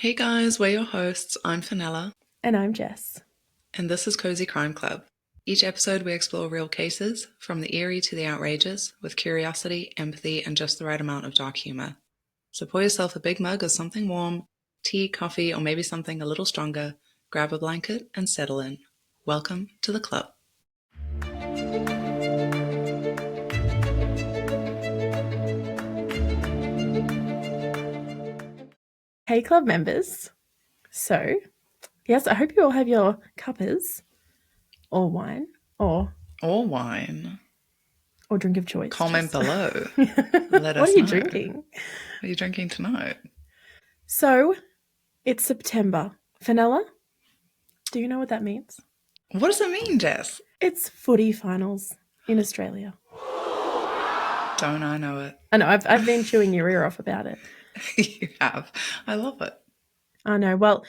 Hey guys, we're your hosts. I'm Fenella, And I'm Jess. and this is Cozy Crime Club. Each episode, we explore real cases, from the eerie to the outrageous, with curiosity, empathy, and just the right amount of dark humour. So pour yourself a big mug of something warm, tea, coffee, or maybe something a little stronger, grab a blanket, and settle in. Welcome to the club. Hey, club members. So, yes, I hope you all have your cuppers or wine Or wine. or drink of choice. Comment below. Let Let what us are you know. drinking? What are you drinking tonight? So, it's September. Fenella, do you know what that means? What does it mean, Jess? It's footy finals in Australia. Don't I know it? I know, I've been chewing your ear off about it. You have. I love it. I know. Well,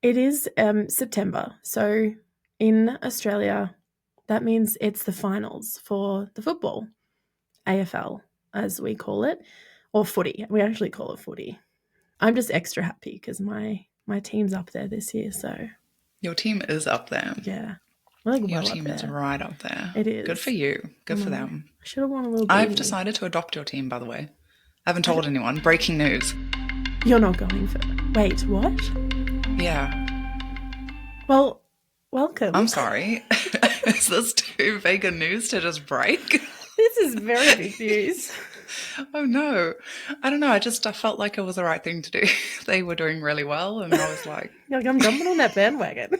it is September. So, in Australia, that means it's the finals for the football. AFL, as we call it, or footy. We actually call it footy. I'm just extra happy because my team's up there this year. So Your team is up there. yeah, we're like Your well up team is there. right up there. It is. Good for you. Good for them. I should have won a little I've beanie. decided to adopt your team, by the way. I haven't told anyone. Breaking news. You're not going for. Wait, what? Yeah. Well, welcome. I'm sorry. Is this too big a news to just break? This is very big news. Oh no. I don't know. I felt like it was the right thing to do. They were doing really well, and I was like, You're like, I'm jumping on that bandwagon.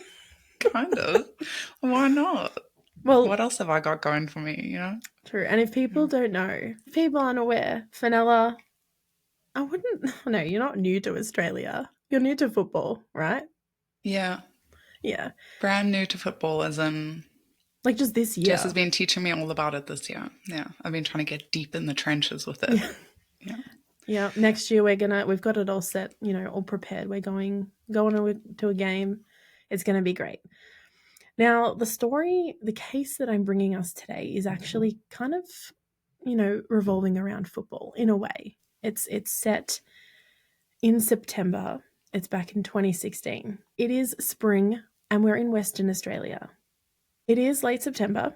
kind of. Why not? Well, What else have I got going for me, you know? true. And if people don't know, if people aren't aware, Fenella, I wouldn't. No, you're not new to Australia. You're new to football, right? Yeah. Yeah. Brand new to football, as in Like just this year. Jess has been teaching me all about it this year. Yeah, I've been trying to get deep in the trenches with it. Yeah. Yeah. Next year we've got it all set, all prepared. We're going to a game. It's gonna be great. Now, the case that I'm bringing us today is actually kind of, revolving around football in a way. It's set in September. It's back in 2016. It is spring and we're in Western Australia. It is late September,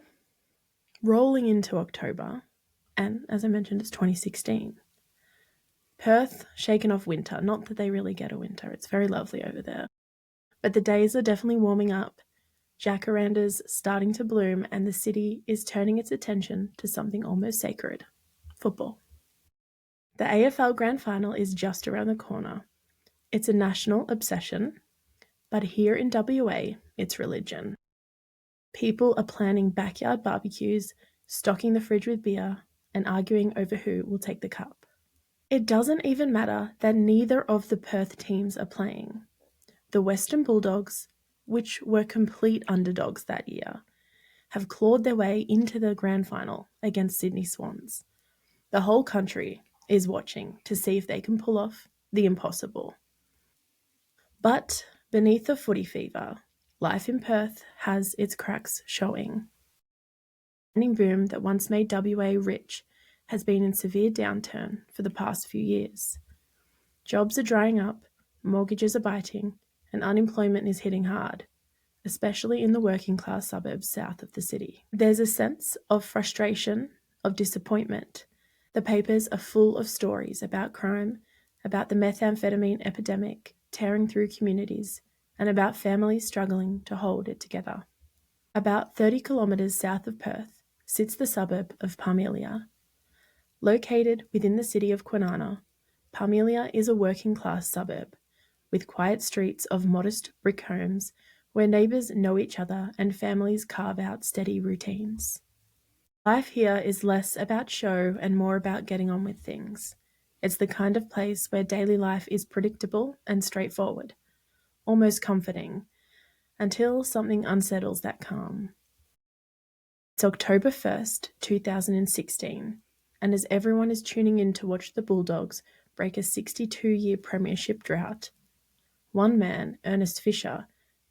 rolling into October, and as I mentioned, it's 2016. Perth shaken off winter. Not that they really get a winter. It's very lovely over there. But the days are definitely warming up. Jacarandas starting to bloom, and the city is turning its attention to something almost sacred: football. The AFL Grand Final is just around the corner. It's a national obsession, but here in WA, it's religion. People are planning backyard barbecues, stocking the fridge with beer, and arguing over who will take the cup. It doesn't even matter that neither of the Perth teams are playing. The Western Bulldogs, which were complete underdogs that year, have clawed their way into the grand final against Sydney Swans. The whole country is watching to see if they can pull off the impossible. But beneath the footy fever, life in Perth has its cracks showing. The mining boom that once made WA rich has been in severe downturn for the past few years. Jobs are drying up, mortgages are biting, and unemployment is hitting hard, especially in the working class suburbs south of the city. There's a sense of frustration, of disappointment. The papers are full of stories about crime, about the methamphetamine epidemic tearing through communities, and about families struggling to hold it together. About 30 kilometres south of Perth sits the suburb of Parmelia. Located within the city of Kwinana, Parmelia is a working-class suburb, with quiet streets of modest brick homes where neighbours know each other and families carve out steady routines. Life here is less about show and more about getting on with things. It's the kind of place where daily life is predictable and straightforward, almost comforting, until something unsettles that calm. It's October 1st, 2016, and as everyone is tuning in to watch the Bulldogs break a 62-year premiership drought, one man, Ernest Fisher,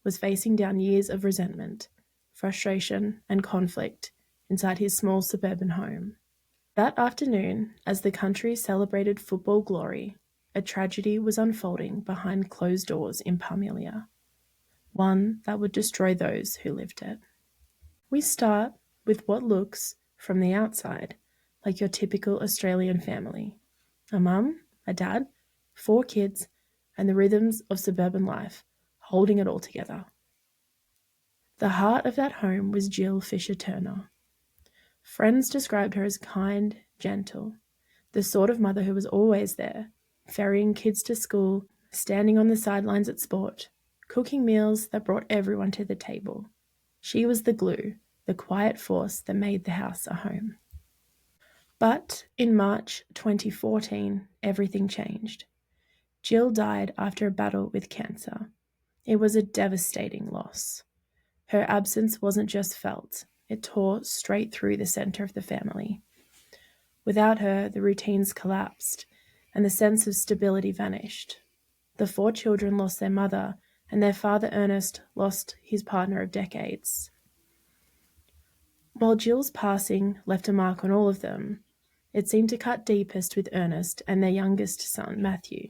was facing down years of resentment, frustration, and conflict inside his small suburban home. That afternoon, as the country celebrated football glory, a tragedy was unfolding behind closed doors in Parmelia, one that would destroy those who lived it. We start with what looks, from the outside, like your typical Australian family. A mum, a dad, 4 kids, and the rhythms of suburban life, holding it all together. The heart of that home was Jill Fisher-Turner. Friends described her as kind, gentle, the sort of mother who was always there, ferrying kids to school, standing on the sidelines at sport, cooking meals that brought everyone to the table. She was the glue, the quiet force that made the house a home. But in March 2014, everything changed. Jill died after a battle with cancer. It was a devastating loss. Her absence wasn't just felt, it tore straight through the center of the family. Without her, the routines collapsed, and the sense of stability vanished. The 4 children lost their mother, and their father Ernest lost his partner of decades. While Jill's passing left a mark on all of them, it seemed to cut deepest with Ernest and their youngest son, Matthew.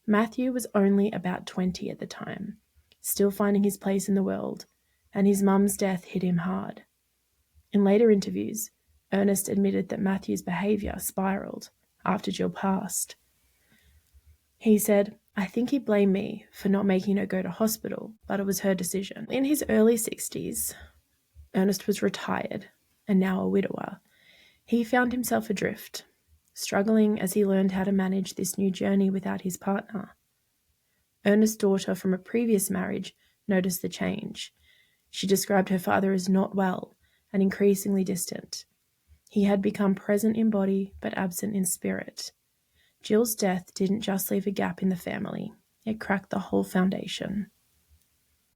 Matthew was only about 20 at the time, still finding his place in the world, and his mum's death hit him hard. In later interviews, Ernest admitted that Matthew's behaviour spiralled after Jill passed. He said, "I think he blamed me for not making her go to hospital, but it was her decision." In his early 60s, Ernest was retired and now a widower. He found himself adrift, struggling as he learned how to manage this new journey without his partner. Ernest's daughter from a previous marriage noticed the change. She described her father as not well and increasingly distant. He had become present in body but absent in spirit. Jill's death didn't just leave a gap in the family, it cracked the whole foundation.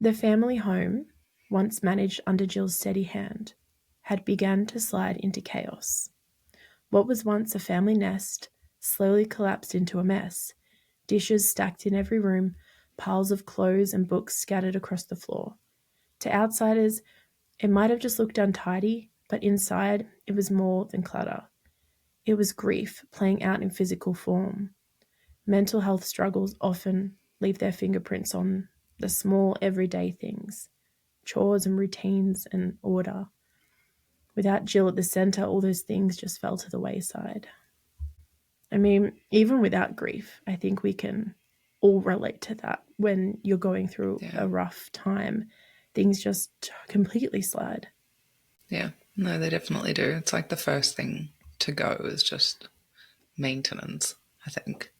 The family home, once managed under Jill's steady hand, had begun to slide into chaos. What was once a family nest slowly collapsed into a mess, dishes stacked in every room, piles of clothes and books scattered across the floor. To outsiders, it might have just looked untidy, but inside it was more than clutter. It was grief playing out in physical form. Mental health struggles often leave their fingerprints on the small everyday things, chores and routines and order. Without Jill at the centre, all those things just fell to the wayside. I mean, even without grief, I think we can all relate to that. When you're going through a rough time, things just completely slide. Yeah, no, they definitely do. It's like the first thing to go is just maintenance, I think.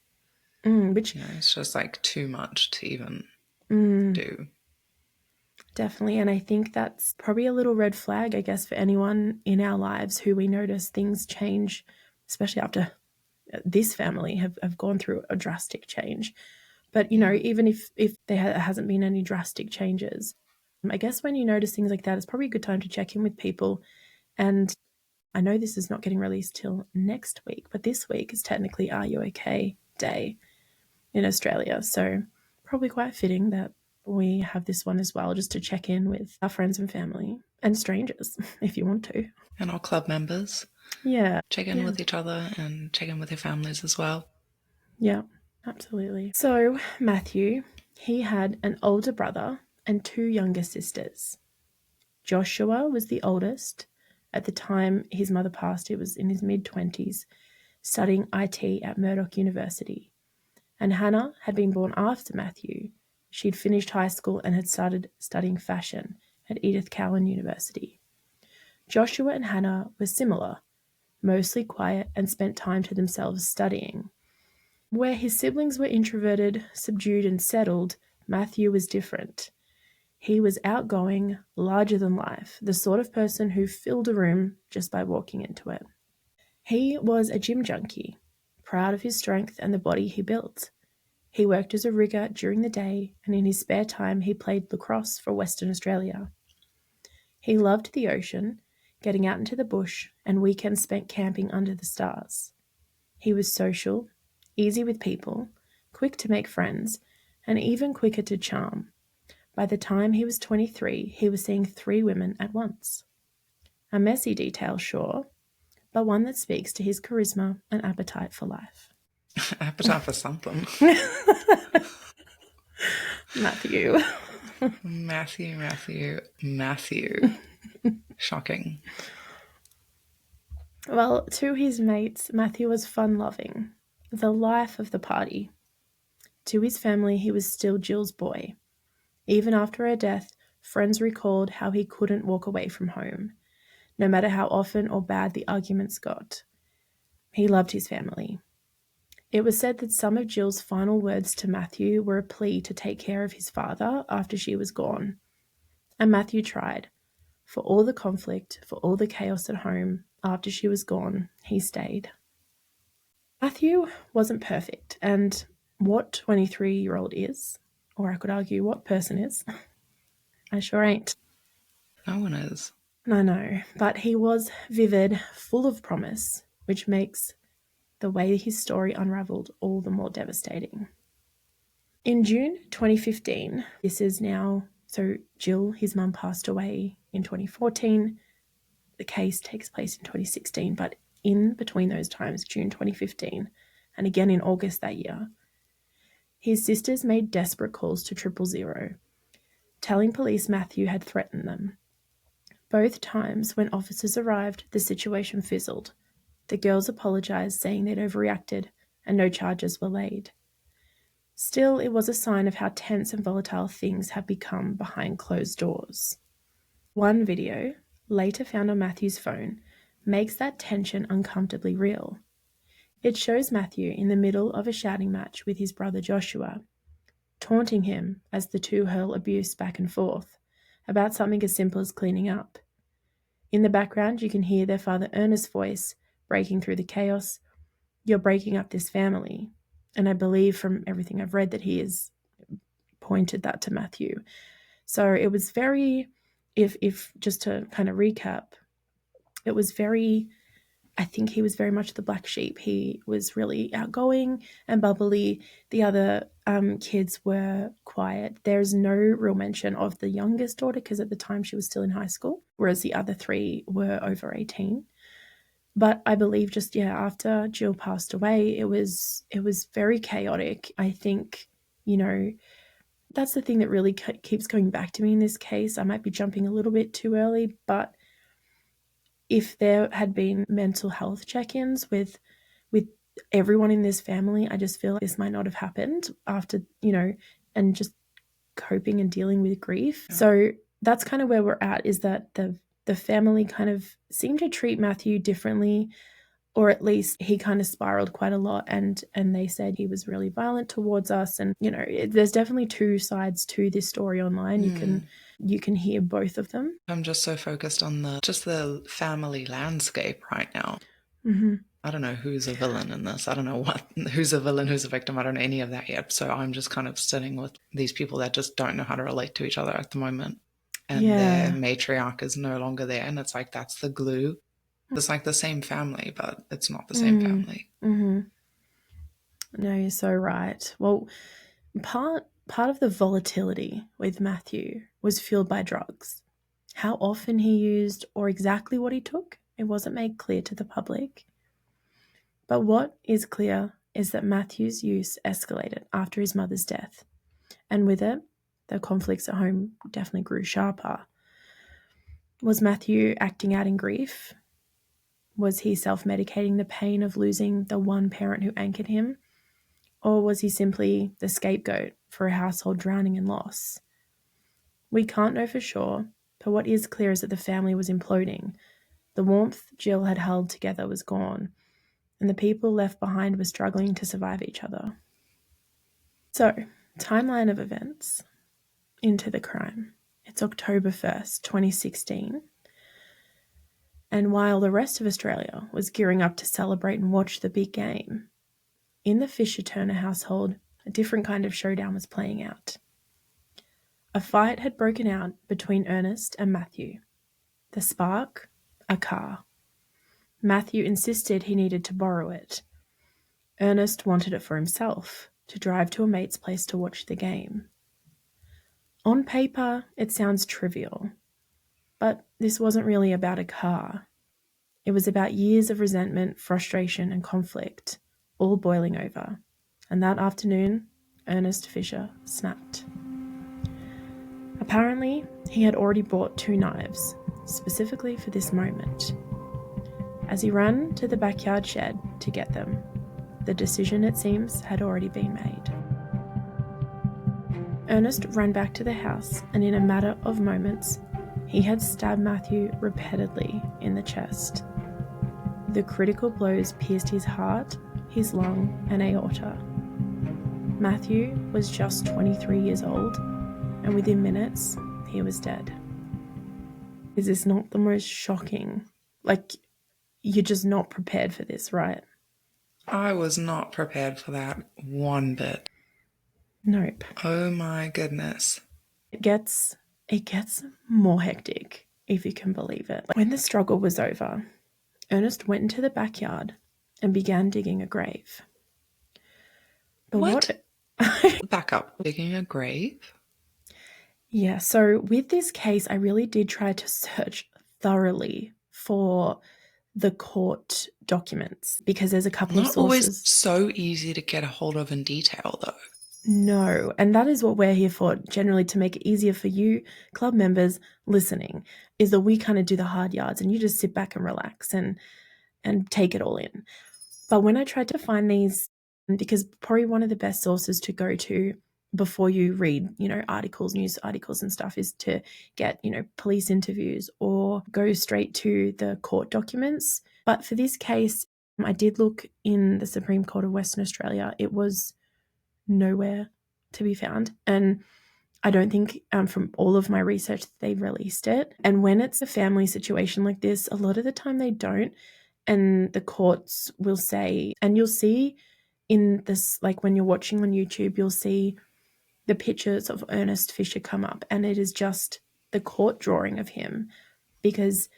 Which, it's just like too much to even do. Definitely. And I think that's probably a little red flag, I guess, for anyone in our lives who we notice things change, especially after this family have gone through a drastic change. But, even if there hasn't been any drastic changes, I guess when you notice things like that, it's probably a good time to check in with people. And I know this is not getting released till next week, but this week is technically Are You OK Day in Australia. So probably quite fitting that we have this one as well, just to check in with our friends and family and strangers if you want to. And our club members. Yeah. Check in with each other and check in with your families as well. Yeah, absolutely. So Matthew, he had an older brother and 2 younger sisters. Joshua was the oldest. At the time his mother passed, he was in his mid-20s, studying IT at Murdoch University. And Hannah had been born after Matthew. She'd finished high school and had started studying fashion at Edith Cowan University. Joshua and Hannah were similar, mostly quiet and spent time to themselves studying. Where his siblings were introverted, subdued, and settled, Matthew was different. He was outgoing, larger than life, the sort of person who filled a room just by walking into it. He was a gym junkie, proud of his strength and the body he built. He worked as a rigger during the day, and in his spare time he played lacrosse for Western Australia. He loved the ocean, getting out into the bush, and weekends spent camping under the stars. He was social, easy with people, quick to make friends, and even quicker to charm. By the time he was 23, he was seeing 3 women at once. A messy detail, sure, but one that speaks to his charisma and appetite for life. Appetite for something. Matthew. Matthew. Shocking. Well, to his mates, Matthew was fun-loving, the life of the party. To his family, he was still Jill's boy. Even after her death, friends recalled how he couldn't walk away from home, no matter how often or bad the arguments got. He loved his family. It was said that some of Jill's final words to Matthew were a plea to take care of his father after she was gone. And Matthew tried. For all the conflict, for all the chaos at home, after she was gone, he stayed. Matthew wasn't perfect, and what 23-year-old is, or I could argue what person is, I sure ain't. No one is. I know, but he was vivid, full of promise, which makes the way his story unraveled all the more devastating. In June 2015, this is now, so Jill, his mum, passed away in 2014. The case takes place in 2016, but in between those times, June 2015, and again in August that year, his sisters made desperate calls to 000, telling police Matthew had threatened them. Both times, when officers arrived, the situation fizzled. The girls apologised, saying they'd overreacted, and no charges were laid. Still, it was a sign of how tense and volatile things had become behind closed doors. One video, later found on Matthew's phone, makes that tension uncomfortably real. It shows Matthew in the middle of a shouting match with his brother Joshua, taunting him as the two hurl abuse back and forth about something as simple as cleaning up. In the background, you can hear their father Ernest's voice breaking through the chaos. You're breaking up this family. And I believe from everything I've read that he has pointed that to Matthew. So it was very, if just to kind of recap, it was very, I think he was very much the black sheep. He was really outgoing and bubbly. The other kids were quiet. There's no real mention of the youngest daughter because at the time she was still in high school, whereas the other three were over 18. But I believe just, after Jill passed away, it was very chaotic. I think, that's the thing that really keeps going back to me in this case. I might be jumping a little bit too early, but if there had been mental health check-ins with everyone in this family, I just feel like this might not have happened after, and just coping and dealing with grief. Yeah. So that's kind of where we're at, is that the family kind of seemed to treat Matthew differently, or at least he kind of spiraled quite a lot, and they said he was really violent towards us. And, there's definitely two sides to this story online. You can hear both of them. I'm just so focused on the family landscape right now. Mm-hmm. I don't know who's a villain in this. I don't know who's a villain, who's a victim. I don't know any of that yet. So I'm just kind of sitting with these people that just don't know how to relate to each other at the moment. And their matriarch is no longer there. And it's like, that's the glue. It's like the same family, but it's not the same family. Mm-hmm. No, you're so right. Well, part of the volatility with Matthew was fueled by drugs. How often he used or exactly what he took, it wasn't made clear to the public. But what is clear is that Matthew's use escalated after his mother's death. And with it, the conflicts at home definitely grew sharper. Was Matthew acting out in grief? Was he self-medicating the pain of losing the one parent who anchored him? Or was he simply the scapegoat for a household drowning in loss? We can't know for sure, but what is clear is that the family was imploding. The warmth Jill had held together was gone, and the people left behind were struggling to survive each other. So, timeline of events into the crime. It's October 1st, 2016. And while the rest of Australia was gearing up to celebrate and watch the big game, in the Fisher-Turner household, a different kind of showdown was playing out. A fight had broken out between Ernest and Matthew. The spark? A car. Matthew insisted he needed to borrow it. Ernest wanted it for himself, to drive to a mate's place to watch the game. On paper, it sounds trivial, but this wasn't really about a car. It was about years of resentment, frustration, and conflict, all boiling over. And that afternoon, Ernest Fisher snapped. Apparently, he had already bought 2 knives, specifically for this moment. As he ran to the backyard shed to get them, the decision, it seems, had already been made. Ernest ran back to the house, and in a matter of moments, he had stabbed Matthew repeatedly in the chest. The critical blows pierced his heart, his lung, and aorta. Matthew was just 23 years old, and within minutes, he was dead. Is this not the most shocking? Like, you're just not prepared for this, right? I was not prepared for that one bit. Nope. Oh my goodness. It gets more hectic, if you can believe it. When the struggle was over, Ernest went into the backyard and began digging a grave. But What? Back up. Digging a grave? Yeah, so with this case, I really did try to search thoroughly for the court documents because there's a couple of Not sources. always so easy to get a hold of in detail, though. No, and that is what we're here for, generally to make it easier for you, club members listening, is that we kind of do the hard yards and you just sit back and relax and take it all in. But when I tried to find these, because probably one of the best sources to go to before you read, articles, news articles and stuff is to get, police interviews or go straight to the court documents. But for this case, I did look in the Supreme Court of Western Australia. It was nowhere to be found. And I don't think from all of my research they've released it. And when it's a family situation like this, a lot of the time they don't. And the courts will say, and you'll see in this, like when you're watching on YouTube, you'll see the pictures of Ernest Fisher come up, and it is just the court drawing of him because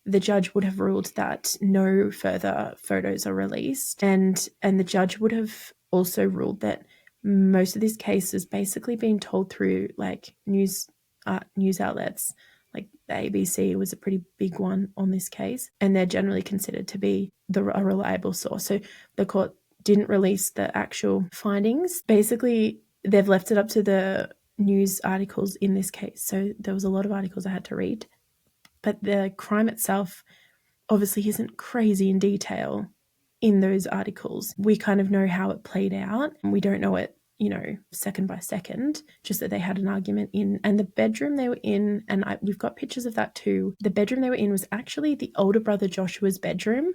the judge would have ruled that no further photos are released, and the judge would have also ruled that most of this case is basically being told through like news outlets. Like the ABC was a pretty big one on this case, and they're generally considered to be a reliable source. So the court didn't release the actual findings. Basically, they've left it up to the news articles in this case. So there was a lot of articles I had to read. But the crime itself obviously isn't crazy in detail in those articles. We kind of know how it played out, and we don't know it, second by second, just that they had an argument in. And the bedroom they were in, and we've got pictures of that too, the bedroom they were in was actually the older brother Joshua's bedroom.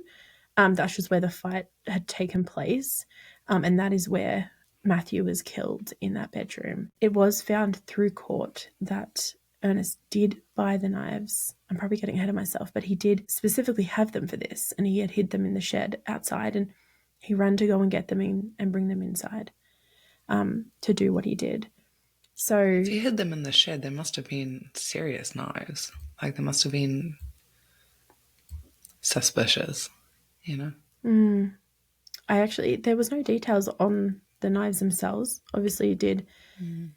That's just where the fight had taken place. And that is where Matthew was killed, in that bedroom. It was found through court that Ernest did buy the knives. I'm probably getting ahead of myself, but he did specifically have them for this, and he had hid them in the shed outside, and he ran to go and get them in and bring them inside to do what he did. So if he hid them in the shed, there must have been serious knives. Like, they must have been suspicious, there was no details on the knives themselves. Obviously, it did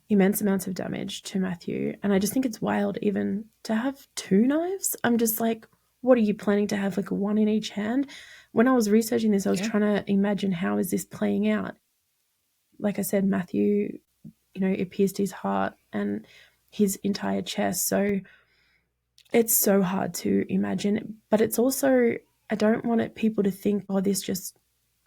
immense amounts of damage to Matthew. And I just think it's wild even to have 2 knives. I'm just like, what are you planning to have, like one in each hand? When I was researching this, I was trying to imagine how is this playing out. Like I said, Matthew, it pierced his heart and his entire chest. So it's so hard to imagine. But it's also, I don't want people to think, oh, this just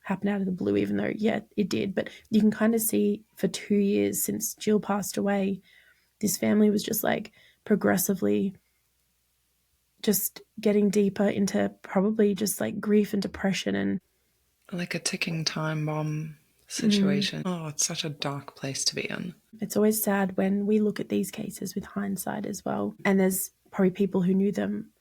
happened out of the blue, even though, yeah, it did. But you can kind of see for 2 years since Jill passed away, this family was just like progressively just getting deeper into probably just like grief and depression, and like a ticking time bomb situation. Oh, it's such a dark place to be in. It's always sad when we look at these cases with hindsight as well. And there's probably people who knew them.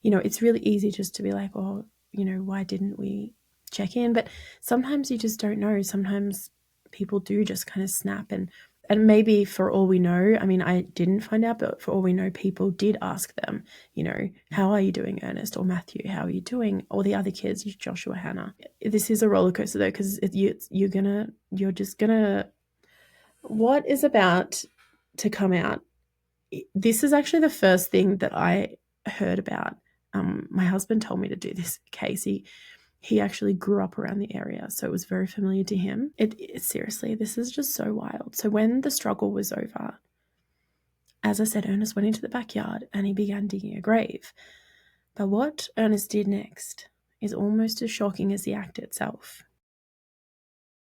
It's really easy just to be like, oh, why didn't we check in? But sometimes you just don't know. Sometimes people do just kind of snap, and maybe for all we know, I mean, I didn't find out, but for all we know, people did ask them, how are you doing, Ernest, or Matthew, how are you doing, or the other kids, Joshua, Hannah. This is a roller coaster though, because you're just gonna what is about to come out. This is actually the first thing that I heard about. My husband told me to do this case. He actually grew up around the area, so it was very familiar to him. Seriously, this is just so wild. So when the struggle was over, as I said, Ernest went into the backyard and he began digging a grave. But what Ernest did next is almost as shocking as the act itself.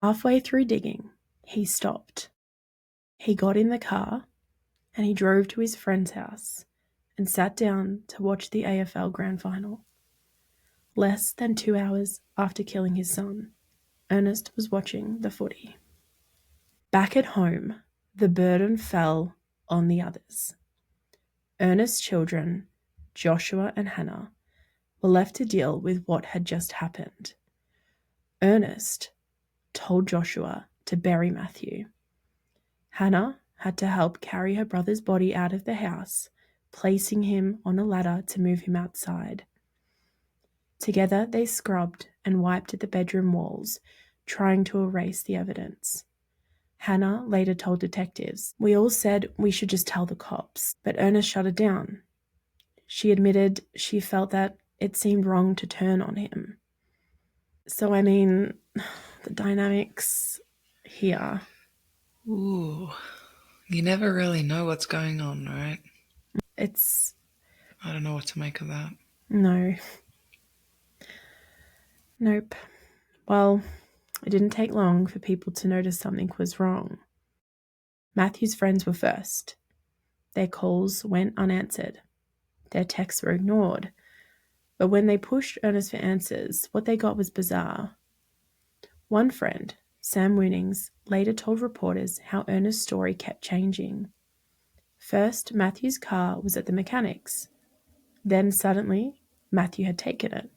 Halfway through digging, he stopped. He got in the car and he drove to his friend's house and sat down to watch the AFL Grand Final. Less than 2 hours after killing his son, Ernest was watching the footy. Back at home, the burden fell on the others. Ernest's children, Joshua and Hannah, were left to deal with what had just happened. Ernest told Joshua to bury Matthew. Hannah had to help carry her brother's body out of the house, placing him on a ladder to move him outside. Together they scrubbed and wiped at the bedroom walls, trying to erase the evidence. Hannah later told detectives, "We all said we should just tell the cops, but Ernest shut it down." She admitted she felt that it seemed wrong to turn on him. So, I mean, the dynamics here. Ooh. You never really know what's going on, right? I don't know what to make of that. No. Nope. Well, it didn't take long for people to notice something was wrong. Matthew's friends were first. Their calls went unanswered. Their texts were ignored. But when they pushed Ernest for answers, what they got was bizarre. One friend, Sam Woonings, later told reporters how Ernest's story kept changing. First, Matthew's car was at the mechanic's. Then suddenly, Matthew had taken it.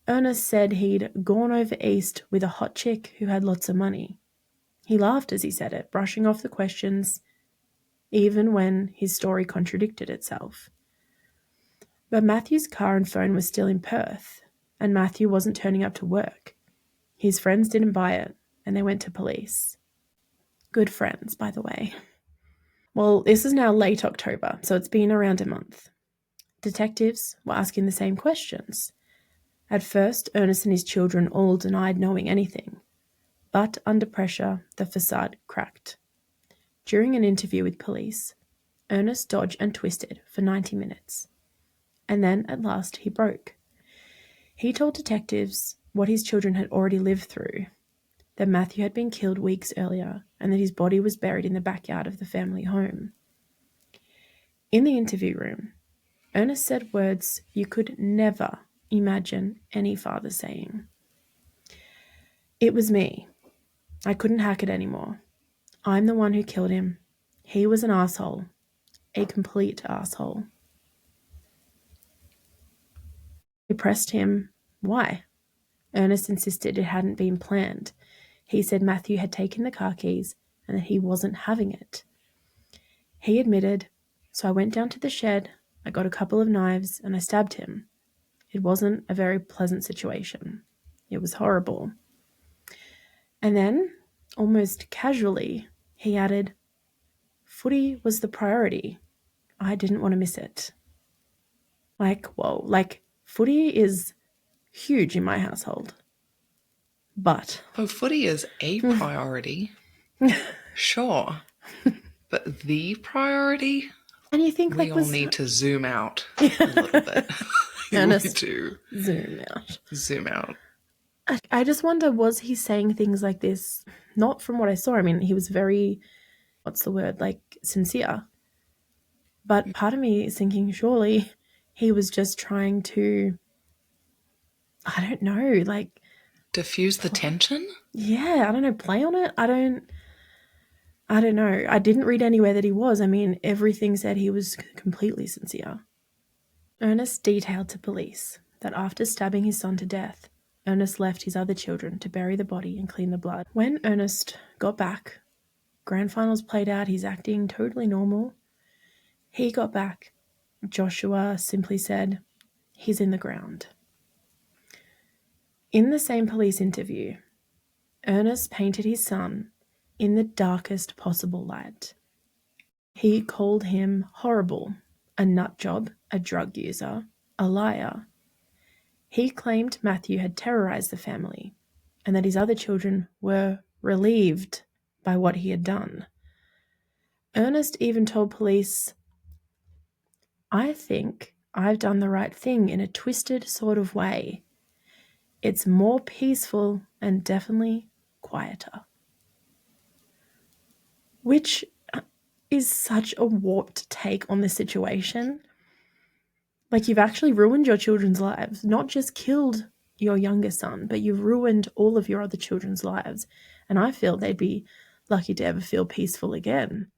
Ernest said he'd gone over east with a hot chick who had lots of money. He laughed as he said it, brushing off the questions, even when his story contradicted itself. But Matthew's car and phone was still in Perth, and Matthew wasn't turning up to work. His friends didn't buy it, and they went to police. Good friends, by the way. Well, this is now late October, so it's been around a month. Detectives were asking the same questions. At first, Ernest and his children all denied knowing anything. But under pressure, the facade cracked. During an interview with police, Ernest dodged and twisted for 90 minutes. And then, at last, he broke. He told detectives what his children had already lived through, that Matthew had been killed weeks earlier and that his body was buried in the backyard of the family home. In the interview room, Ernest said words you could never imagine any father saying. "It was me. I couldn't hack it anymore. I'm the one who killed him. He was an asshole. A complete asshole." They pressed him. Why? Ernest insisted it hadn't been planned. He said Matthew had taken the car keys and that he wasn't having it. He admitted, "So I went down to the shed, I got a couple of knives, and I stabbed him. It wasn't a very pleasant situation. It was horrible." And then, almost casually, he added, "Footy was the priority. I didn't want to miss it." Like, whoa, like, footy is huge in my household. But Oh, footy is a priority. Sure. But the priority? and you think We like all need to zoom out a little bit. Ernest, We do. zoom out. Zoom out. I just wonder, was he saying things like this? Not from what I saw. I mean, he was very, what's the word, like sincere. But part of me is thinking, surely he was just trying to, I don't know, like diffuse the tension? Yeah, I don't know, play on it. I don't know. I didn't read anywhere that he was. I mean, everything said he was completely sincere. Ernest detailed to police that after stabbing his son to death, Ernest left his other children to bury the body and clean the blood. When Ernest got back, grand finals played out, he's acting totally normal. He got back. Joshua simply said, "He's in the ground." In the same police interview, Ernest painted his son in the darkest possible light. He called him horrible, a nut job, a drug user, a liar. He claimed Matthew had terrorized the family and that his other children were relieved by what he had done. Ernest even told police, "I think I've done the right thing in a twisted sort of way. It's more peaceful and definitely quieter." Which is such a warped take on the situation. Like, you've actually ruined your children's lives, not just killed your younger son, but you've ruined all of your other children's lives. And I feel they'd be lucky to ever feel peaceful again.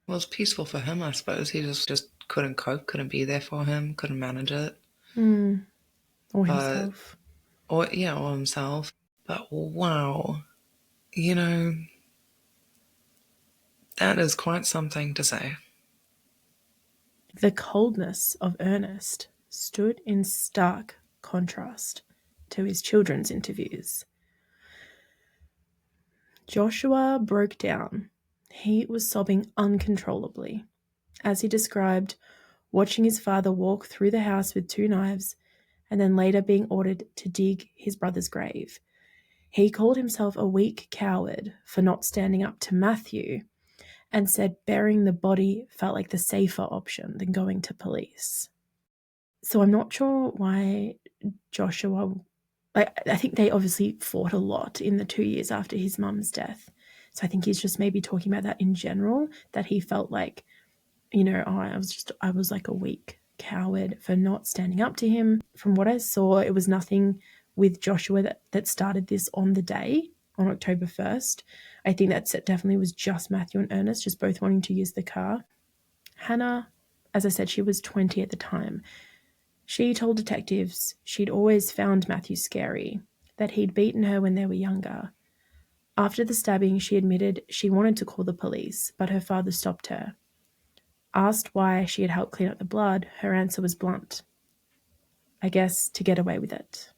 Well, it's peaceful for him, I suppose. He just couldn't cope, couldn't be there for him, couldn't manage it. Or But, himself. or himself. But wow, that is quite something to say. The coldness of Ernest stood in stark contrast to his children's interviews. Joshua broke down. He was sobbing uncontrollably as he described watching his father walk through the house with 2 knives and then later being ordered to dig his brother's grave. He called himself a weak coward for not standing up to Matthew and said burying the body felt like the safer option than going to police. So I'm not sure why Joshua, I think they obviously fought a lot in the 2 years after his mum's death. So I think he's just maybe talking about that in general, that he felt like, I was like a weak coward for not standing up to him. From what I saw, it was nothing with Joshua that started this on the day, on October 1st. I think that definitely was just Matthew and Ernest, just both wanting to use the car. Hannah, as I said, she was 20 at the time. She told detectives she'd always found Matthew scary, that he'd beaten her when they were younger. After the stabbing, she admitted she wanted to call the police, but her father stopped her. Asked why she had helped clean up the blood, her answer was blunt. I guess to get away with it.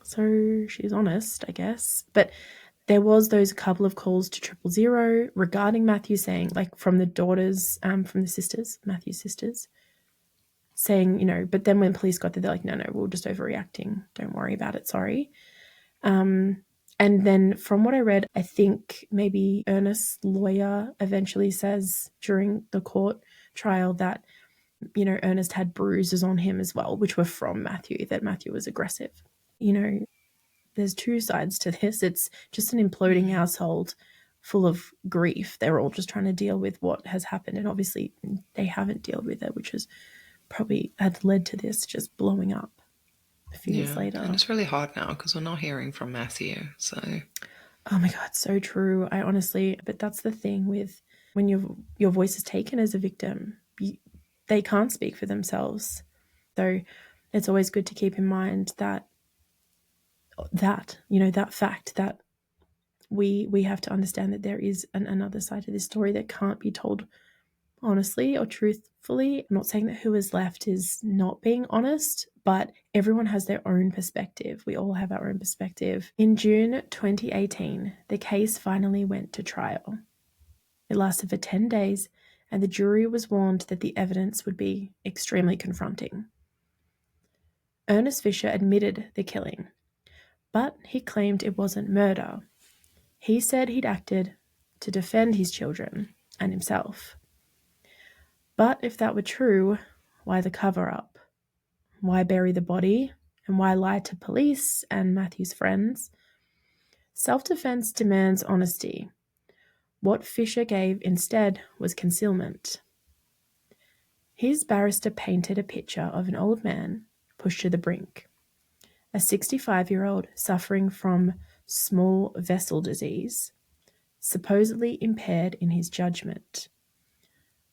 So she's honest, I guess. But there was those couple of calls to 000 regarding Matthew saying, like from the daughters, from the sisters, Matthew's sisters, saying, but then when police got there, they're like, no, we're just overreacting. Don't worry about it, sorry. And then from what I read, I think maybe Ernest's lawyer eventually says during the court trial that, Ernest had bruises on him as well, which were from Matthew, that Matthew was aggressive. There's 2 sides to this. It's just an imploding household full of grief. They're all just trying to deal with what has happened. And obviously they haven't dealt with it, which is probably had led to this just blowing up a few years later. And it's really hard now because we're not hearing from Matthew. So, oh my God, so true. But that's the thing with when your voice is taken as a victim, they can't speak for themselves. So it's always good to keep in mind that fact that we have to understand that there is another side to this story that can't be told honestly or truthfully. I'm not saying that who is left is not being honest, but everyone has their own perspective. We all have our own perspective. In June 2018, the case finally went to trial. It lasted for 10 days, and the jury was warned that the evidence would be extremely confronting. Ernest Fisher admitted the killing, but he claimed it wasn't murder. He said he'd acted to defend his children and himself. But if that were true, why the cover-up? Why bury the body? And why lie to police and Matthew's friends? Self-defense demands honesty. What Fisher gave instead was concealment. His barrister painted a picture of an old man pushed to the brink, a 65-year-old suffering from small vessel disease, supposedly impaired in his judgment,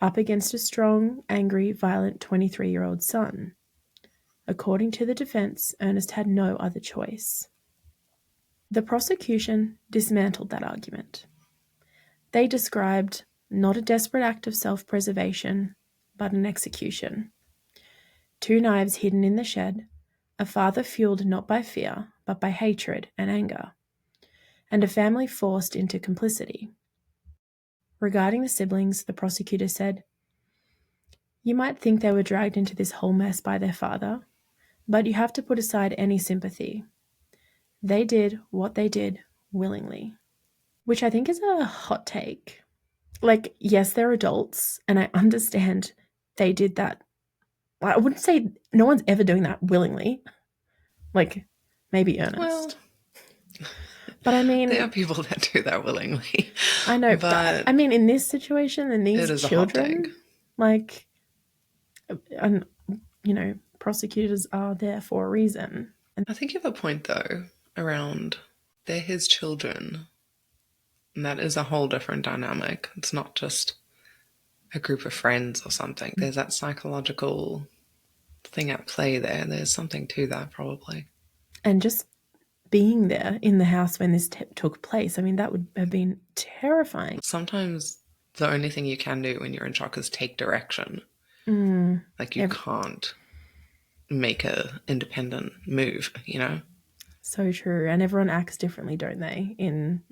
up against a strong, angry, violent 23-year-old son. According to the defense, Ernest had no other choice. The prosecution dismantled that argument. They described not a desperate act of self-preservation, but an execution. 2 knives hidden in the shed, a father fueled not by fear, but by hatred and anger, and a family forced into complicity. Regarding the siblings, the prosecutor said, "You might think they were dragged into this whole mess by their father, But you have to put aside any sympathy. They did what they did willingly, which I think is a hot take. Like, yes, they're adults, and I understand they did that. I wouldn't say no one's ever doing that willingly. Like, maybe Ernest. Well, but I mean, there are people that do that willingly. I know, but I mean, in this situation, and these children, like, and prosecutors are there for a reason. And I think you have a point though around they're his children. And that is a whole different dynamic. It's not just a group of friends or something. There's that psychological thing at play there. There's something to that probably. And just being there in the house when this took place, I mean, that would have been terrifying. Sometimes the only thing you can do when you're in shock is take direction. Like you can't make a independent move, So true. And everyone acts differently, don't they, in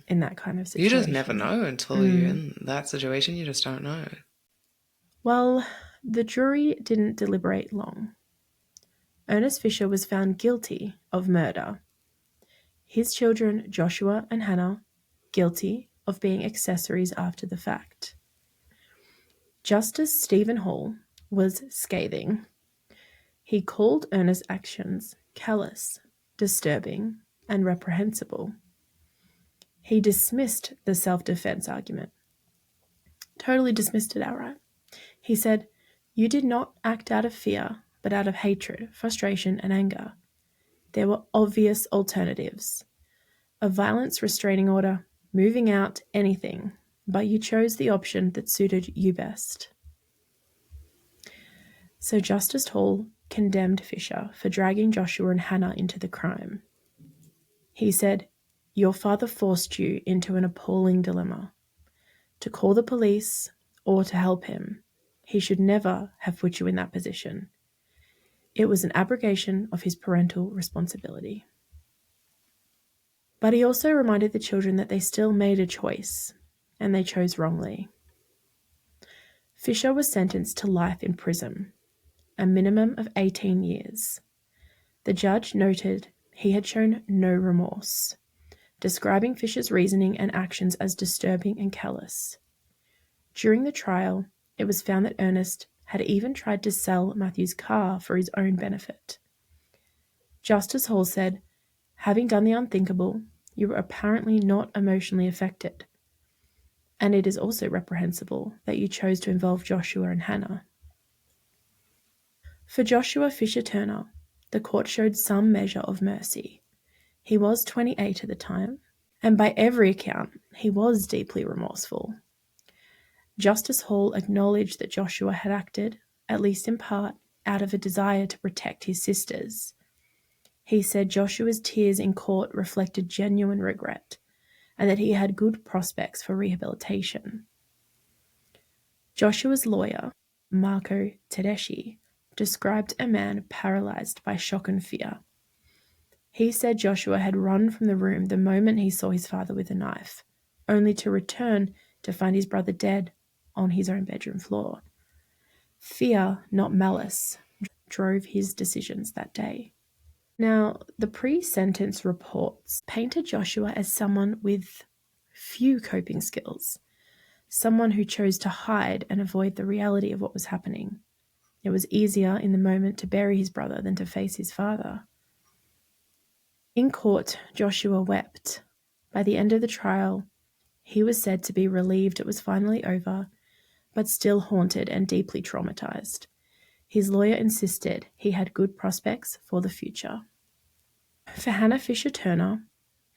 that kind of situation. You just never know until you're in that situation. You just don't know. Well, the jury didn't deliberate long. Ernest Fisher was found guilty of murder. His children, Joshua and Hannah, guilty of being accessories after the fact. Justice Stephen Hall was scathing. He called Ernest's actions callous, disturbing, and reprehensible. He dismissed the self-defense argument. Totally dismissed it outright. He said, "You did not act out of fear, but out of hatred, frustration, and anger. There were obvious alternatives. A violence restraining order, moving out, anything, but you chose the option that suited you best." So Justice Hall condemned Fisher for dragging Joshua and Hannah into the crime. He said, "Your father forced you into an appalling dilemma. To call the police or to help him. He should never have put you in that position. It was an abrogation of his parental responsibility." But he also reminded the children that they still made a choice, and they chose wrongly. Fisher was sentenced to life in prison, a minimum of 18 years. The judge noted he had shown no remorse, describing Fisher's reasoning and actions as disturbing and callous. During the trial, it was found that Ernest had even tried to sell Matthew's car for his own benefit. Justice Hall said, "Having done the unthinkable, you were apparently not emotionally affected. And it is also reprehensible that you chose to involve Joshua and Hannah." For Joshua Fisher Turner, the court showed some measure of mercy. He was 28 at the time, and by every account, he was deeply remorseful. Justice Hall acknowledged that Joshua had acted, at least in part, out of a desire to protect his sisters. He said Joshua's tears in court reflected genuine regret, and that he had good prospects for rehabilitation. Joshua's lawyer, Marco Tedeschi, described a man paralyzed by shock and fear. He said Joshua had run from the room the moment he saw his father with a knife, only to return to find his brother dead on his own bedroom floor. Fear, not malice, drove his decisions that day. Now, the pre-sentence reports painted Joshua as someone with few coping skills, someone who chose to hide and avoid the reality of what was happening. It was easier in the moment to bury his brother than to face his father. In court, Joshua wept. By the end of the trial, he was said to be relieved it was finally over, but still haunted and deeply traumatized. His lawyer insisted he had good prospects for the future. For Hannah Fisher Turner,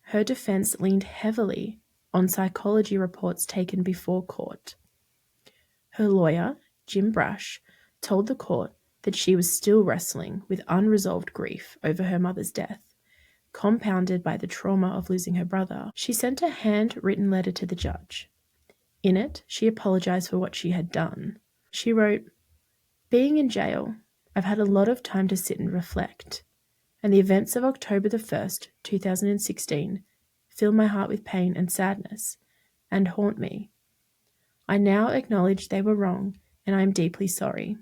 her defense leaned heavily on psychology reports taken before court. Her lawyer, Jim Brash, told the court that she was still wrestling with unresolved grief over her mother's death, compounded by the trauma of losing her brother. She sent a handwritten letter to the judge. In it, she apologized for what she had done. She wrote, "Being in jail, I've had a lot of time to sit and reflect, and the events of October the 1st, 2016, fill my heart with pain and sadness, and haunt me. I now acknowledge they were wrong, and I am deeply sorry.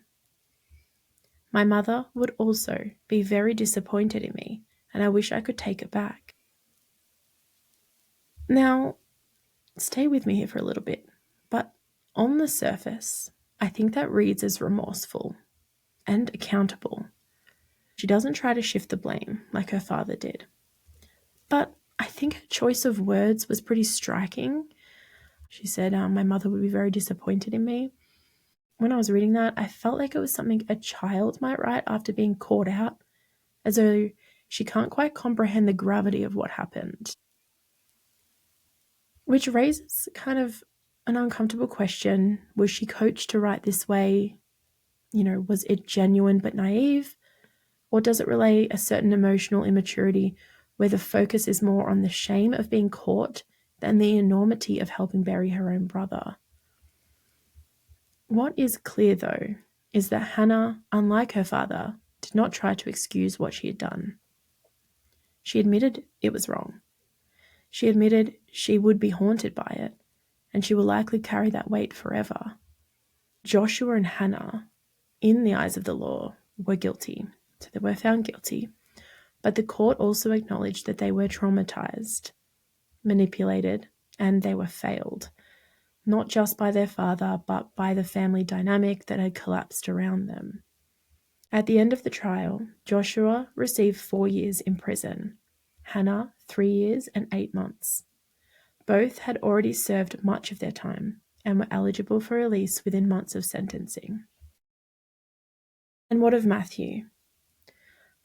My mother would also be very disappointed in me, and I wish I could take it back. Now, stay with me here for a little bit, but on the surface, I think that reads as remorseful and accountable. She doesn't try to shift the blame like her father did. But I think her choice of words was pretty striking. She said, my mother would be very disappointed in me. When I was reading that, I felt like it was something a child might write after being caught out, as though she can't quite comprehend the gravity of what happened. Which raises kind of an uncomfortable question. Was she coached to write this way? Was it genuine but naive? Or does it relay a certain emotional immaturity where the focus is more on the shame of being caught than the enormity of helping bury her own brother? What is clear, though, is that Hannah, unlike her father, did not try to excuse what she had done. She admitted it was wrong. She admitted she would be haunted by it, and she will likely carry that weight forever. Joshua and Hannah, in the eyes of the law, were guilty. So they were found guilty. But the court also acknowledged that they were traumatized, manipulated, and they were failed, not just by their father, but by the family dynamic that had collapsed around them. At the end of the trial, Joshua received 4 years in prison, Hannah 3 years and 8 months. Both had already served much of their time and were eligible for release within months of sentencing. And what of Matthew?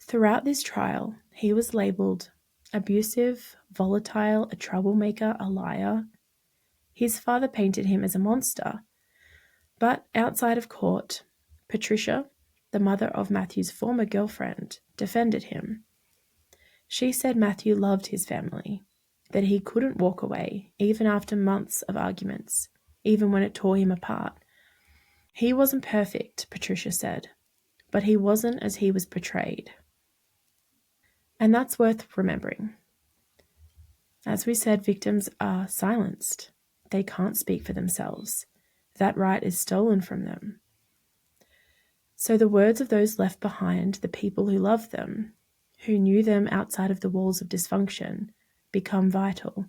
Throughout this trial, he was labelled abusive, volatile, a troublemaker, a liar. His father painted him as a monster. But outside of court, Patricia, the mother of Matthew's former girlfriend, defended him. She said Matthew loved his family, that he couldn't walk away, even after months of arguments, even when it tore him apart. He wasn't perfect, Patricia said, but he wasn't as he was portrayed. And that's worth remembering. As we said, victims are silenced. They can't speak for themselves. That right is stolen from them. So the words of those left behind, the people who loved them, who knew them outside of the walls of dysfunction, become vital.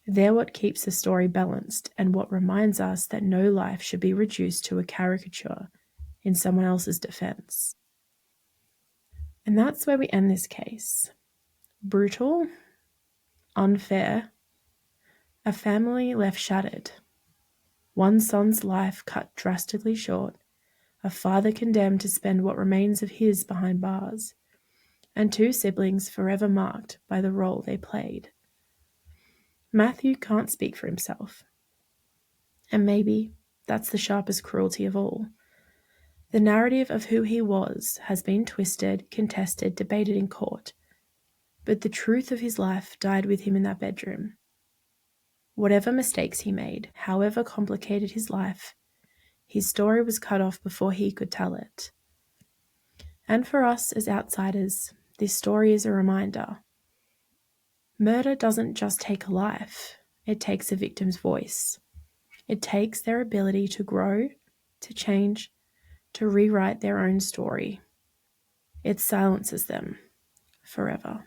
They're what keeps the story balanced and what reminds us that no life should be reduced to a caricature in someone else's defense. And that's where we end this case. Brutal, unfair, a family left shattered, one son's life cut drastically short, a father condemned to spend what remains of his behind bars, and 2 siblings forever marked by the role they played. Matthew can't speak for himself. And maybe that's the sharpest cruelty of all. The narrative of who he was has been twisted, contested, debated in court, but the truth of his life died with him in that bedroom. Whatever mistakes he made, however complicated his life, his story was cut off before he could tell it. And for us as outsiders, this story is a reminder. Murder doesn't just take a life, it takes a victim's voice. It takes their ability to grow, to change, to rewrite their own story. It silences them forever.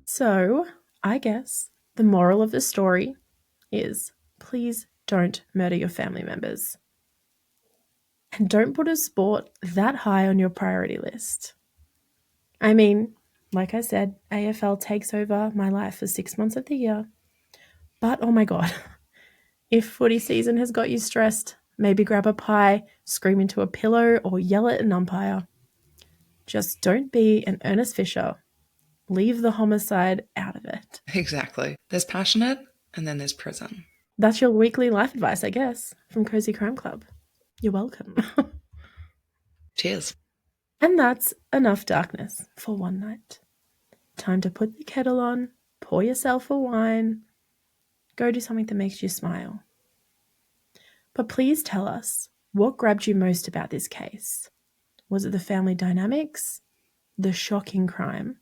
So, I guess the moral of the story is please don't murder your family members. And don't put a sport that high on your priority list. I mean, like I said, AFL takes over my life for 6 months of the year. But oh my God, if footy season has got you stressed, maybe grab a pie, scream into a pillow, or yell at an umpire. Just don't be an Ernest Fisher. Leave the homicide out of it. Exactly. There's passionate, and then there's prison. That's your weekly life advice, I guess, from Cosy Crime Club. You're welcome. Cheers. And that's enough darkness for one night. Time to put the kettle on, pour yourself a wine, go do something that makes you smile. But please tell us, what grabbed you most about this case? Was it the family dynamics? The shocking crime?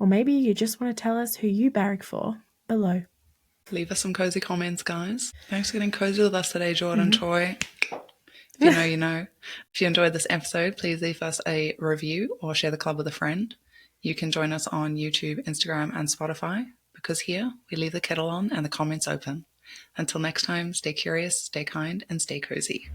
Or maybe you just want to tell us who you barrack for below. Leave us some cozy comments, guys. Thanks for getting cozy with us today, Jordan, Troy. If you know, you know. If you enjoyed this episode, please leave us a review or share the club with a friend. You can join us on YouTube, Instagram, and Spotify, because here we leave the kettle on and the comments open. Until next time, stay curious, stay kind, and stay cozy.